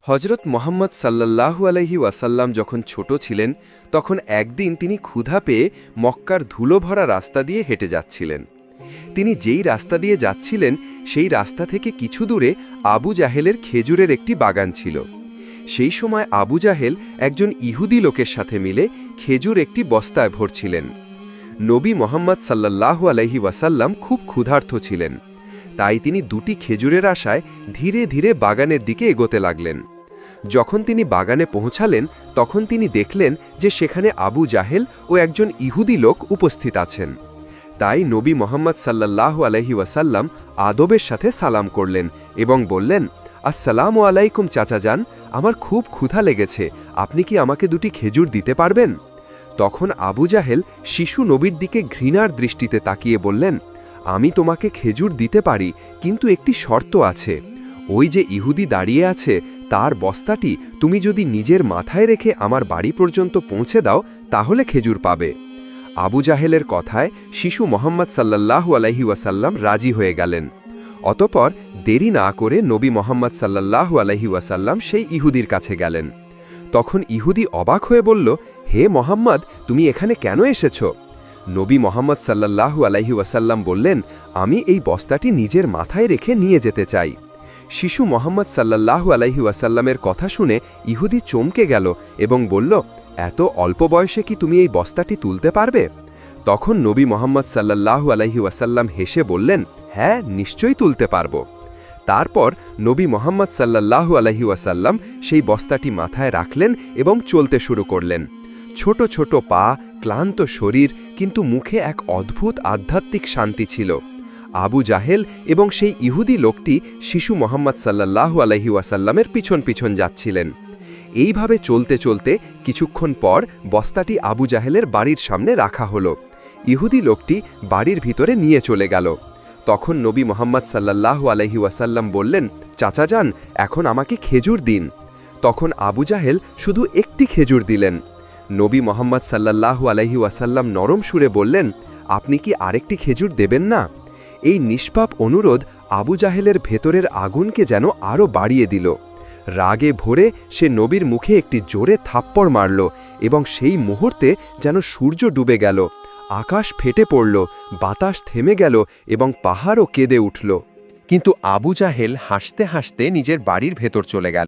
হজরত মোহাম্মদ সাল্লাল্লাহু আলাইহি ওয়াসাল্লাম যখন ছোট ছিলেন তখন একদিন তিনি ক্ষুধা পেয়ে মক্কার ধুলো ভরা রাস্তা দিয়ে হেঁটে যাচ্ছিলেন। তিনি যেই রাস্তা দিয়ে যাচ্ছিলেন সেই রাস্তা থেকে কিছু দূরে আবু জাহেলের খেজুরের একটি বাগান ছিল। সেই সময় আবু জাহেল একজন ইহুদি লোকের সাথে মিলে খেজুর একটি বস্তায় ভরছিলেন। নবী মোহাম্মদ সাল্লাল্লাহু আলাইহি ওয়াসাল্লাম খুব ক্ষুধার্ত ছিলেন, তাই তিনি দুটি খেজুরের আশায় ধীরে ধীরে বাগানের দিকে এগোতে লাগলেন। যখন তিনি বাগানে পৌঁছালেন তখন তিনি দেখলেন যে সেখানে আবু জাহেল ও একজন ইহুদি লোক উপস্থিত আছেন। তাই নবী মোহাম্মদ সাল্লাল্লাহু আলাইহি ওয়াসাল্লাম আদবের সাথে সালাম করলেন এবং বললেন, আসসালামু আলাইকুম চাচাজান, আমার খুব ক্ষুধা লেগেছে, আপনি কি আমাকে দুটি খেজুর দিতে পারবেন? তখন আবু জাহেল শিশু নবীর দিকে ঘৃণার দৃষ্টিতে তাকিয়ে বললেন, আমি তোমাকে খেজুর দিতে পারি, কিন্তু একটি শর্ত আছে। ওই যে ইহুদি দাঁড়িয়ে আছে তার বস্তাটি তুমি যদি নিজের মাথায় রেখে আমার বাড়ি পর্যন্ত পৌঁছে দাও তাহলে খেজুর পাবে। আবু জাহেলের কথায় শিশু মোহাম্মদ সাল্লাল্লাহু আলাইহি ওয়াসাল্লাম রাজি হয়ে গেলেন। অতঃপর দেরি না করে নবী মোহাম্মদ সাল্লাল্লাহু আলাইহি ওয়াসাল্লাম সেই ইহুদির কাছে গেলেন। তখন ইহুদি অবাক হয়ে বলল, হে মোহাম্মদ, তুমি এখানে কেন এসেছ? নবী মোহাম্মদ সাল্লাল্লাহু আলাইহি ওয়াসাল্লাম বললেন, আমি এই বস্তাটি নিজের মাথায় রেখে নিয়ে যেতে চাই। শিশু মোহাম্মদ সাল্লাল্লাহু আলাইহি ওয়াসাল্লামের কথা শুনে ইহুদি চমকে গেল এবং বলল, এত অল্প বয়সে কি তুমি এই বস্তাটি তুলতে পারবে? তখন নবী মোহাম্মদ সাল্লাল্লাহু আলাইহি ওয়াসাল্লাম হেসে বললেন, হ্যাঁ, নিশ্চয়ই তুলতে পারব। তারপর নবী মোহাম্মদ সাল্লাল্লাহু আলাইহি ওয়াসাল্লাম সেই বস্তাটি মাথায় রাখলেন এবং চলতে শুরু করলেন। ছোট ছোট পা, ক্লান্ত শরীর, কিন্তু মুখে এক অদ্ভুত আধ্যাত্মিক শান্তি ছিল। আবু জাহেল এবং সেই ইহুদি লোকটি শিশু মোহাম্মদ সাল্লাল্লাহু আলাইহি ওয়াসাল্লামের পিছন পিছন যাচ্ছিলেন। এইভাবে চলতে চলতে কিছুক্ষণ পর বস্তাটি আবু জাহেলের বাড়ির সামনে রাখা হলো। ইহুদি লোকটি বাড়ির ভিতরে নিয়ে চলে গেল। তখন নবী মোহাম্মদ সাল্লাল্লাহু আলাইহি ওয়াসাল্লাম বললেন, চাচাজান, এখন আমাকে খেজুর দিন। তখন আবু জাহেল শুধু একটি খেজুর দিলেন। নবী মোহাম্মদ সাল্লাল্লাহু আলাইহি ওয়াসাল্লাম নরম সুরে বললেন, আপনি কি আরেকটি খেজুর দেবেন না? এই নিষ্পাপ অনুরোধ আবু জাহেলের ভেতরের আগুনকে যেন আরও বাড়িয়ে দিল। রাগে ভরে সে নবীর মুখে একটি জোরে থাপ্পড় মারল এবং সেই মুহূর্তে যেন সূর্য ডুবে গেল, আকাশ ফেটে পড়ল, বাতাস থেমে গেল এবং পাহাড়ও কেঁদে উঠল। কিন্তু আবু জাহেল হাসতে হাসতে নিজের বাড়ির ভেতর চলে গেল।